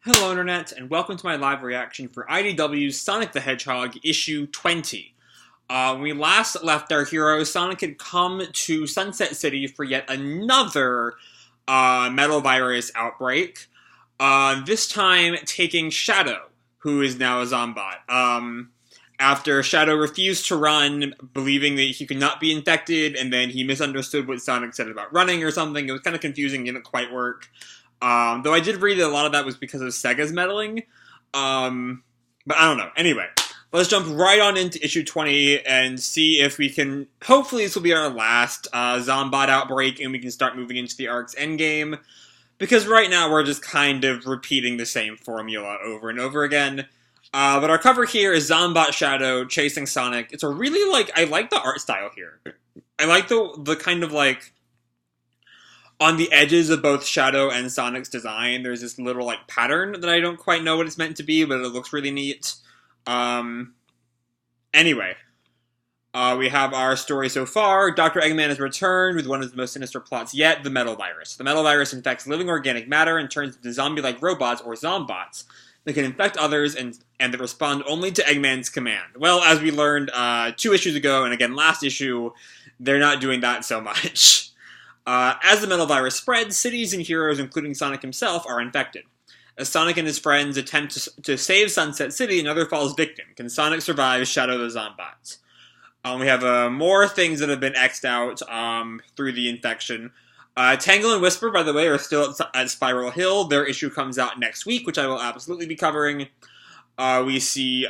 Hello Internet, and welcome to my live reaction for IDW's Sonic the Hedgehog issue 20. When we last left our hero, Sonic had come to Sunset City for yet another metal virus outbreak, this time taking Shadow, who is now a Zombot. After Shadow refused to run, believing that he could not be infected, and then he misunderstood what Sonic said about running or something. It was kind of confusing, didn't quite work. Though I did read that a lot of that was because of Sega's meddling. But I don't know. Anyway, let's jump right on into issue 20 and see if we can... Hopefully this will be our last Zombot outbreak and we can start moving into the arc's endgame. Because right now we're just kind of repeating the same formula over and over again. But our cover here is Zombot Shadow chasing Sonic. It's a really, I like the art style here. I like the kind of, on the edges of both Shadow and Sonic's design, there's this little, pattern that I don't quite know what it's meant to be, but it looks really neat. Anyway. We have our story so far. Dr. Eggman has returned with one of the most sinister plots yet, the metal virus. The metal virus infects living organic matter and turns into zombie-like robots, or Zombots, that can infect others and that respond only to Eggman's command. Well, as we learned 2 issues ago, and again last issue, they're not doing that so much. As the metal virus spreads, cities and heroes, including Sonic himself, are infected. As Sonic and his friends attempt to save Sunset City, another falls victim. Can Sonic survive Shadow the Zombots? We have more things that have been X'd out through the infection. Tangle and Whisper, by the way, are still at Spiral Hill. Their issue comes out next week, which I will absolutely be covering. We see...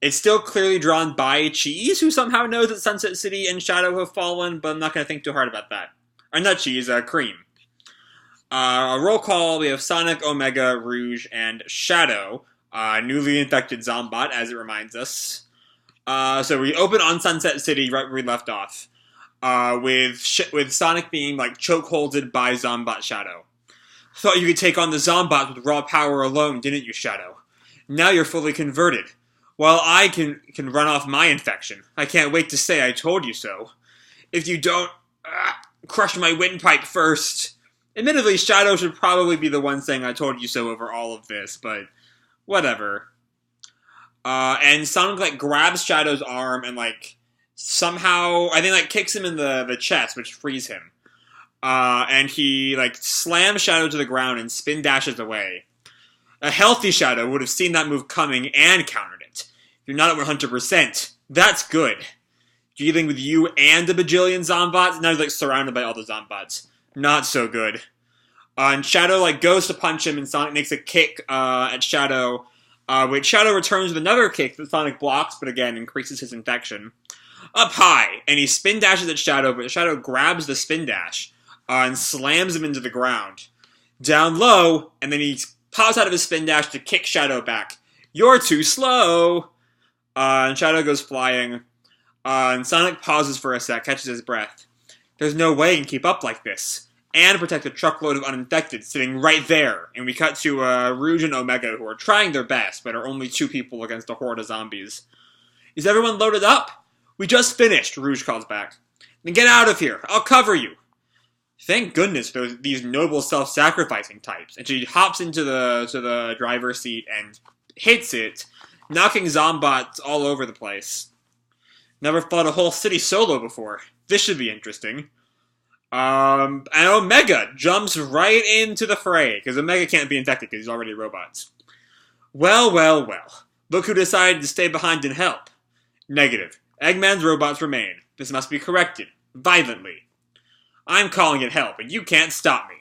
It's still clearly drawn by Cheese, who somehow knows that Sunset City and Shadow have fallen, but I'm not going to think too hard about that. Or not Cheese, Cream. A roll call, we have Sonic, Omega, Rouge, and Shadow. Newly infected Zombot, as it reminds us. So we open on Sunset City right where we left off. With Sonic being, chokeholded by Zombot Shadow. Thought you could take on the Zombots with raw power alone, didn't you, Shadow? Now you're fully converted. While I can run off my infection. I can't wait to say I told you so. If you don't crush my windpipe first. Admittedly, Shadow should probably be the one saying I told you so over all of this, but whatever. And Sonic, grabs Shadow's arm and, somehow, I think, kicks him in the chest, which frees him. And he, slams Shadow to the ground and spin dashes away. A healthy Shadow would have seen that move coming and countered it. You're not at 100%. That's good. Dealing with you and a bajillion Zombots? Now he's, surrounded by all the Zombots. Not so good. And Shadow, goes to punch him, and Sonic makes a kick at Shadow, which Shadow returns with another kick that Sonic blocks, but again, increases his infection. Up high, and he spin dashes at Shadow, but Shadow grabs the spin dash and slams him into the ground. Down low, and then he pops out of his spin dash to kick Shadow back. You're too slow! And Shadow goes flying. And Sonic pauses for a sec, catches his breath. There's no way he can keep up like this. And protect a truckload of uninfected sitting right there. And we cut to Rouge and Omega, who are trying their best, but are only 2 people against a horde of zombies. Is everyone loaded up? We just finished, Rouge calls back. Then get out of here. I'll cover you. Thank goodness for these noble self-sacrificing types. And she hops into the driver's seat and hits it, knocking Zombots all over the place. Never fought a whole city solo before. This should be interesting. And Omega jumps right into the fray, because Omega can't be infected because he's already robots. Well, well, well. Look who decided to stay behind and help. Negative. Eggman's robots remain. This must be corrected. Violently. I'm calling it help, and you can't stop me.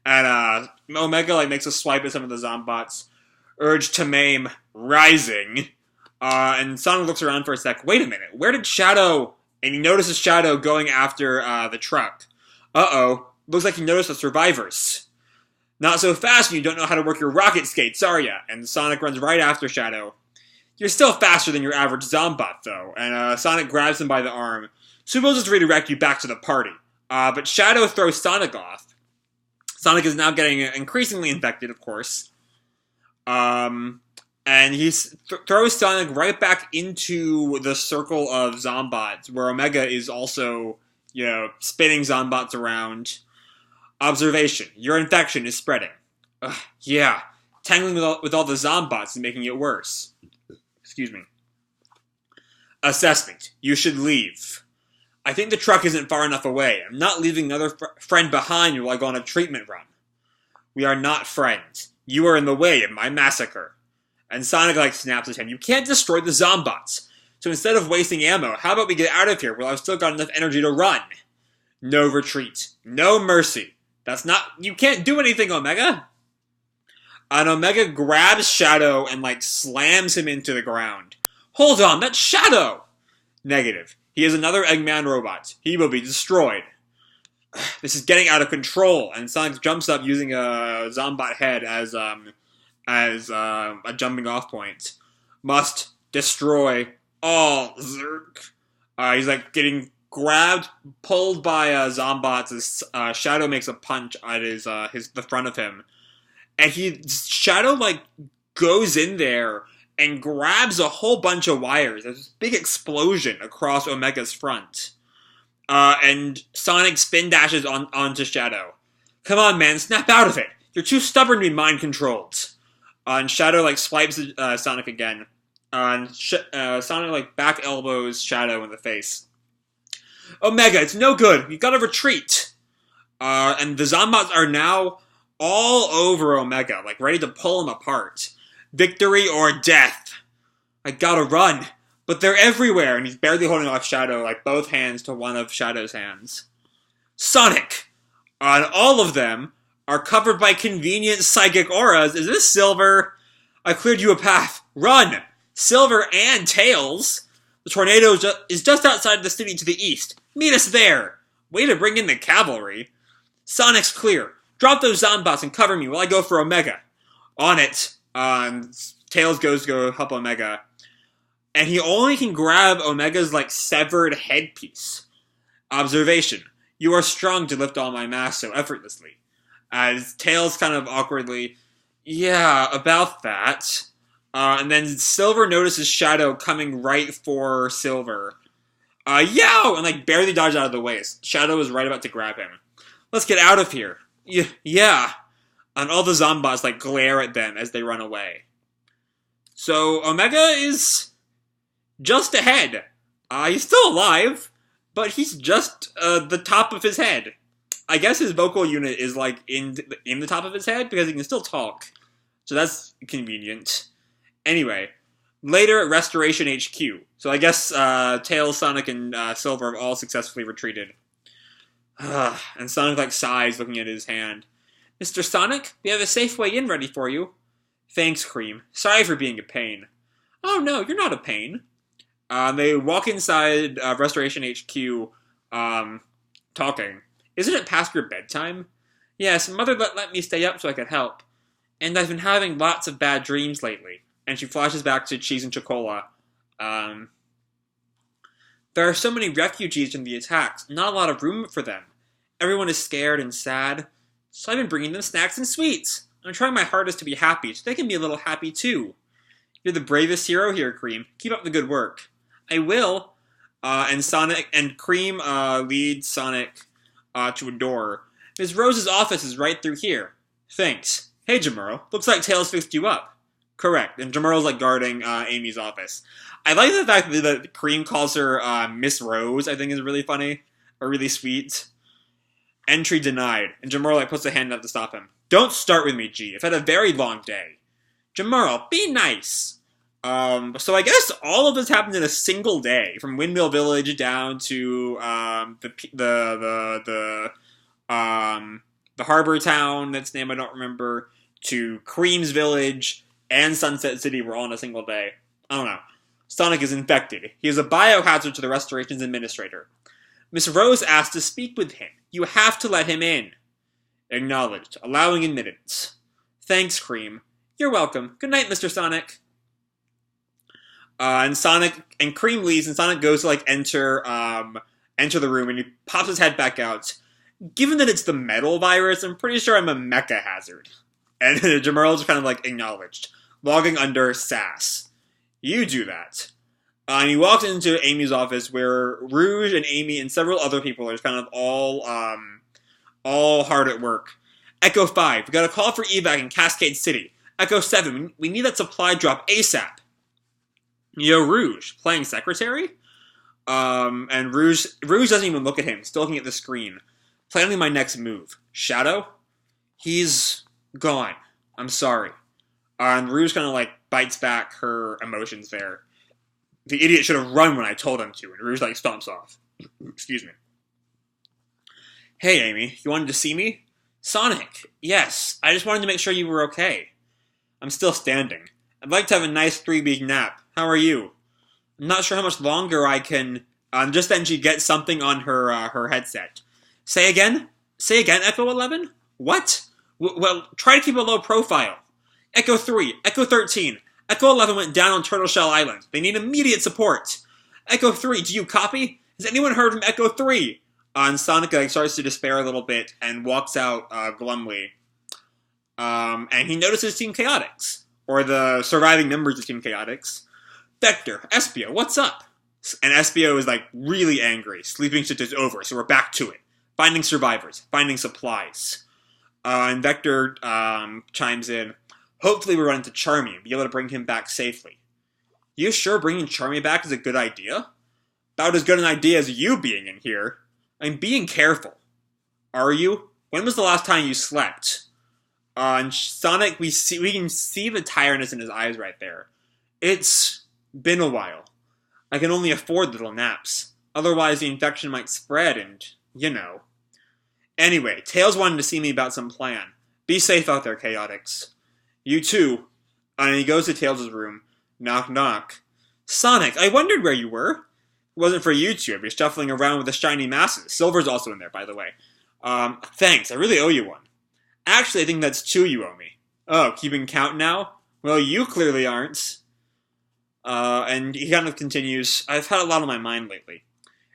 And Omega makes a swipe at some of the Zombots. Urge to maim, rising. And Sonic looks around for a sec. Wait a minute, where did Shadow... And he notices Shadow going after the truck. Uh-oh, looks like he noticed the survivors. Not so fast when you don't know how to work your rocket skates, are ya? And Sonic runs right after Shadow. You're still faster than your average Zombot, though. And Sonic grabs him by the arm. Suppose it's redirect you back to the party. But Shadow throws Sonic off. Sonic is now getting increasingly infected, of course. And he throws Sonic right back into the circle of Zombots, where Omega is also, spinning Zombots around. Observation. Your infection is spreading. Yeah, tangling with all the Zombots is making it worse. Excuse me. Assessment. You should leave. I think the truck isn't far enough away. I'm not leaving another friend behind while I go on a treatment run. We are not friends. You are in the way of my massacre. And Sonic, snaps his hand. You can't destroy the Zombots. So instead of wasting ammo, how about we get out of here while I've still got enough energy to run? No retreat. No mercy. You can't do anything, Omega. And Omega grabs Shadow and, slams him into the ground. Hold on, that's Shadow! Negative. He is another Eggman robot. He will be destroyed. This is getting out of control, and Sonic jumps up using a Zombot head as a jumping off point. Must destroy all. Zerk. He's getting grabbed, pulled by Zombots as Shadow makes a punch at the front of him, and Shadow goes in there and grabs a whole bunch of wires. There's this big explosion across Omega's front. And Sonic spin dashes onto Shadow. Come on, man, snap out of it. You're too stubborn to be mind-controlled. And Shadow, swipes Sonic again. And Sonic, back elbows Shadow in the face. Omega, it's no good. You gotta retreat. And the Zombots are now all over Omega, ready to pull him apart. Victory or death. I gotta run. But they're everywhere, and he's barely holding off Shadow, both hands to one of Shadow's hands. Sonic! And all of them are covered by convenient psychic auras. Is this Silver? I cleared you a path. Run! Silver and Tails! The tornado is just outside the city to the east. Meet us there! Way to bring in the cavalry. Sonic's clear. Drop those Zombots and cover me while I go for Omega. On it. Tails goes to go help Omega. And he only can grab Omega's, severed headpiece. Observation. You are strong to lift all my mass so effortlessly. As Tails kind of awkwardly, yeah, about that. And then Silver notices Shadow coming right for Silver. Yow! And, barely dodges out of the way. Shadow is right about to grab him. Let's get out of here. Yeah. And all the Zombots, glare at them as they run away. So, Omega is just ahead. He's still alive, but he's just the top of his head. I guess his vocal unit is in the top of his head because he can still talk. So that's convenient. Anyway, later at Restoration HQ. So I guess Tails, Sonic, and Silver have all successfully retreated. And Sonic sighs looking at his hand. Mr. Sonic, we have a safe way in ready for you. Thanks, Cream. Sorry for being a pain. Oh no, you're not a pain. They walk inside Restoration HQ, talking. Isn't it past your bedtime? Yes, Mother let me stay up so I could help. And I've been having lots of bad dreams lately. And she flashes back to Cheese and Chocola. There are so many refugees from the attacks, not a lot of room for them. Everyone is scared and sad, so I've been bringing them snacks and sweets. I'm trying my hardest to be happy, so they can be a little happy too. You're the bravest hero here, Cream. Keep up the good work. I will. And Sonic and Cream leads Sonic to a door. Ms. Rose's office is right through here. Thanks. Hey, Jamuro. Looks like Tails fixed you up. Correct. And Jamuro's guarding Amy's office. I like the fact that Cream calls her Miss Rose. I think is really funny or really sweet. Entry denied. And Jamuro puts a hand up to stop him. Don't start with me, G. I've had a very long day. Jamuro, be nice. So I guess all of this happened in a single day, from Windmill Village down to the harbor town that's name I don't remember, to Cream's Village and Sunset City were all in a single day. I don't know. Sonic is infected. He is a biohazard to the Restoration's administrator. Miss Rose asked to speak with him. You have to let him in. Acknowledged. Allowing admittance. Thanks, Cream. You're welcome. Good night, Mr. Sonic. And Cream leaves, and Sonic goes to enter the room, and he pops his head back out. Given that it's the metal virus, I'm pretty sure I'm a mecha hazard. And Jamerl's kind of acknowledged, logging under SAS. You do that. And he walks into Amy's office, where Rouge and Amy and several other people are kind of all hard at work. Echo 5, we got a call for evac in Cascade City. Echo 7, we need that supply drop ASAP. Yo, Rouge, playing secretary? And Rouge doesn't even look at him, still looking at the screen. Planning my next move. Shadow? He's gone. I'm sorry. And Rouge kind of, bites back her emotions there. The idiot should have run when I told him to, and Rouge, stomps off. Excuse me. Hey, Amy, you wanted to see me? Sonic, yes, I just wanted to make sure you were okay. I'm still standing. I'd like to have a nice 3-week nap. How are you? I'm not sure how much longer I can... just then she gets something on her headset. Say again? Say again, Echo 11? What? Well, try to keep a low profile. Echo 3, Echo 13. Echo 11 went down on Turtle Shell Island. They need immediate support. Echo 3, do you copy? Has anyone heard from Echo 3? And Sonic starts to despair a little bit and walks out glumly. And he notices Team Chaotix. Or the surviving members of Team Chaotix. Vector, Espio, what's up? And Espio is really angry. Sleeping shift is over, so we're back to it. Finding survivors, finding supplies. And Vector chimes in. Hopefully we run into Charmy and be able to bring him back safely. You sure bringing Charmy back is a good idea? About as good an idea as you being in here. I'm being careful. Are you? When was the last time you slept? And Sonic, we can see the tiredness in his eyes right there. It's been a while. I can only afford little naps. Otherwise the infection might spread and, Anyway, Tails wanted to see me about some plan. Be safe out there, Chaotix. You too. And he goes to Tails' room. Knock, knock. Sonic, I wondered where you were. It wasn't for you two. I'd be shuffling around with the shiny masses. Silver's also in there, by the way. Thanks. I really owe you one. Actually, I think that's 2 you owe me. Oh, keeping count now? Well, you clearly aren't. And he kind of continues, I've had a lot on my mind lately.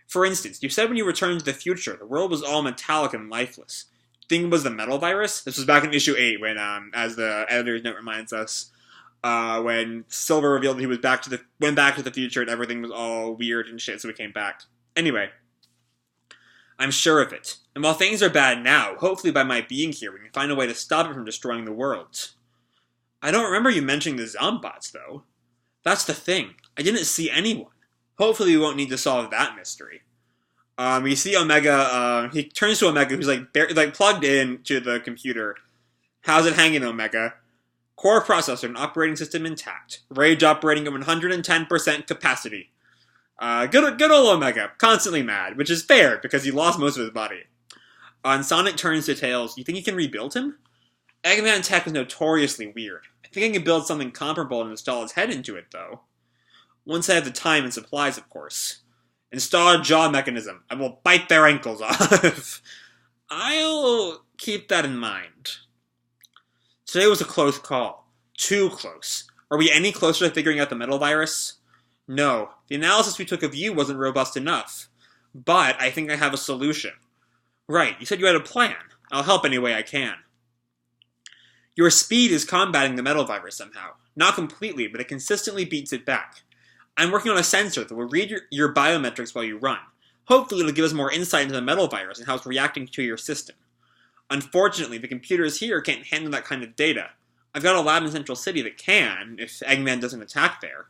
For instance, you said when you returned to the future, the world was all metallic and lifeless. Think it was the metal virus? This was back in issue 8 when, as the editor's note reminds us, when Silver revealed that he went back to the future and everything was all weird and shit, so he came back. Anyway, I'm sure of it. And while things are bad now, hopefully by my being here, we can find a way to stop it from destroying the world. I don't remember you mentioning the Zombots, though. That's the thing. I didn't see anyone. Hopefully we won't need to solve that mystery. We see Omega, he turns to Omega, who's plugged in to the computer. How's it hanging, Omega? Core processor and operating system intact. Rage operating at 110% capacity. Good old Omega, constantly mad, which is fair, because he lost most of his body. And Sonic turns to Tails, you think you can rebuild him? Eggman tech is notoriously weird. I think I can build something comparable and install his head into it, though. Once I have the time and supplies, of course. Install a jaw mechanism. I will bite their ankles off. I'll keep that in mind. Today was a close call. Too close. Are we any closer to figuring out the metal virus? No. The analysis we took of you wasn't robust enough. But I think I have a solution. Right, you said you had a plan. I'll help any way I can. Your speed is combating the metal virus somehow. Not completely, but it consistently beats it back. I'm working on a sensor that will read your biometrics while you run. Hopefully it'll give us more insight into the metal virus and how it's reacting to your system. Unfortunately, the computers here can't handle that kind of data. I've got a lab in Central City that can, if Eggman doesn't attack there.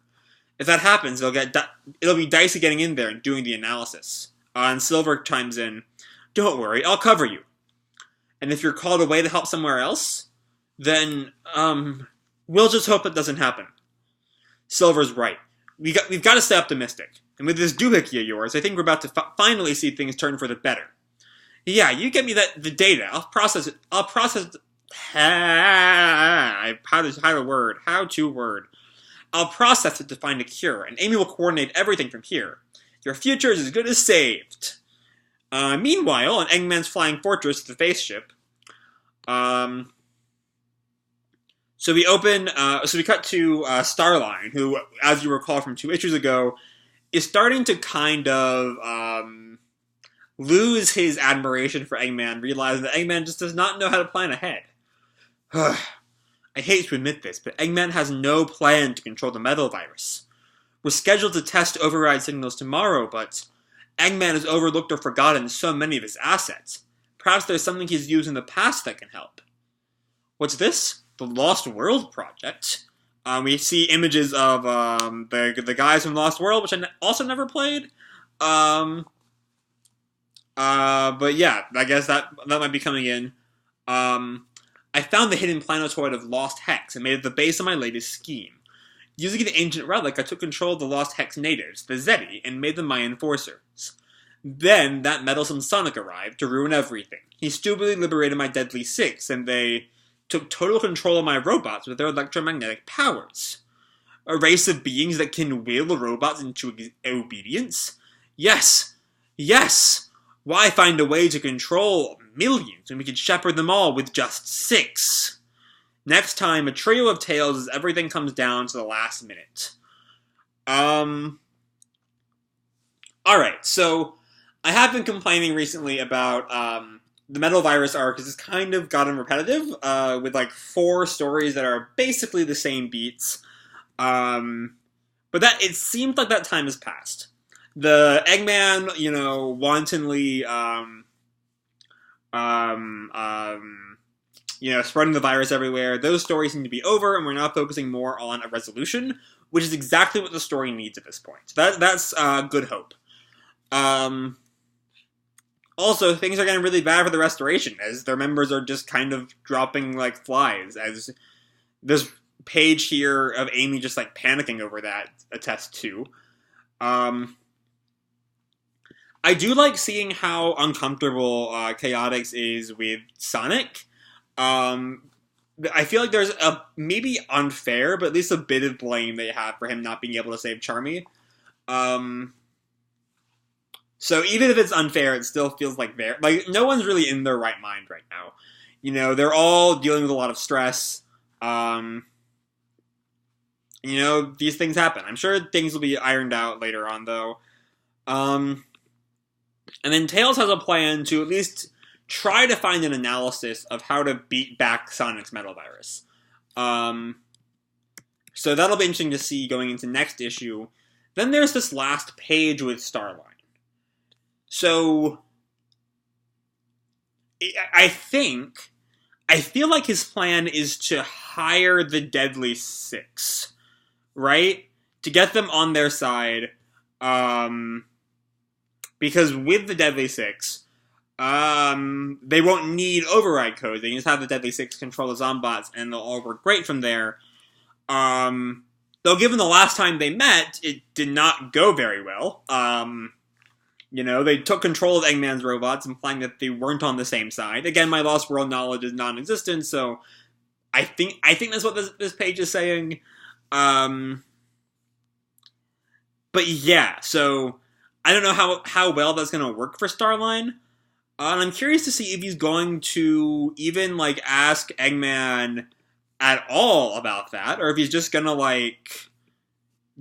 If that happens, it'll be dicey getting in there and doing the analysis. And Silver chimes in, don't worry, I'll cover you. And if you're called away to help somewhere else, then, we'll just hope it doesn't happen. Silver's right. We've got to stay optimistic. And with this doohickey of yours, I think we're about to finally see things turn for the better. Yeah, you get me the data. I'll process it. How to word. I'll process it to find a cure, and Amy will coordinate everything from here. Your future is as good as saved. Meanwhile, in Eggman's flying fortress, the face ship, So we cut to Starline, who, as you recall from 2 issues ago, is starting to kind of lose his admiration for Eggman, realizing that Eggman just does not know how to plan ahead. I hate to admit this, but Eggman has no plan to control the metal virus. We're scheduled to test override signals tomorrow, but Eggman has overlooked or forgotten so many of his assets. Perhaps there's something he's used in the past that can help. What's this? The Lost World Project. We see images of the guys from Lost World, which I also never played. But yeah, I guess that might be coming in. I found the hidden planetoid of Lost Hex and made it the base of my latest scheme. Using the ancient relic, I took control of the Lost Hex natives, the Zeti, and made them my enforcers. Then, that meddlesome Sonic arrived to ruin everything. He stupidly liberated my Deadly Six, and they took total control of my robots with their electromagnetic powers. A race of beings that can will robots into obedience? Yes! Yes! Why find a way to control millions when we could shepherd them all with just 6? Next time, a trio of tales as everything comes down to the last minute. Alright, so I have been complaining recently about the Metal Virus arc has just kind of gotten repetitive, with like 4 stories that are basically the same beats. But that it seems like that time has passed. The Eggman, wantonly, spreading the virus everywhere, those stories seem to be over, and we're now focusing more on a resolution, which is exactly what the story needs at this point. So that's good hope. Also, things are getting really bad for the Restoration, as their members are just kind of dropping like flies, as this page here of Amy just like panicking over that attests to. I do like seeing how uncomfortable Chaotix is with Sonic. I feel like there's a maybe unfair, but at least a bit of blame they have for him not being able to save Charmy. So even if it's unfair, it still feels like no one's really in their right mind right now. They're all dealing with a lot of stress. These things happen. I'm sure things will be ironed out later on, though. And then Tails has a plan to at least try to find an analysis of how to beat back Sonic's Metal Virus. So that'll be interesting to see going into next issue. Then there's this last page with Starline. So I feel like his plan is to hire the Deadly Six, right? To get them on their side, because with the Deadly Six, they won't need override codes. They can just have the Deadly Six control the Zombots, and they'll all work great from there. Though given the last time they met, it did not go very well. They took control of Eggman's robots, implying that they weren't on the same side. Again, my Lost World knowledge is non-existent, so I think that's what this page is saying. But yeah, so I don't know how well that's going to work for Starline. And I'm curious to see if he's going to even, ask Eggman at all about that, or if he's just going to,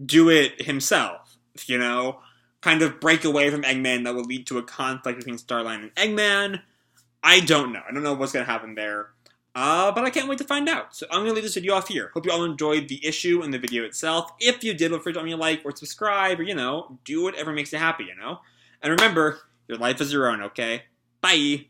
do it himself, kind of break away from Eggman that will lead to a conflict between Starline and Eggman. I don't know. I don't know what's going to happen there. But I can't wait to find out. So I'm going to leave this video off here. Hope you all enjoyed the issue and the video itself. If you did, feel free to drop me a like or subscribe or, do whatever makes you happy, And remember, your life is your own, okay? Bye!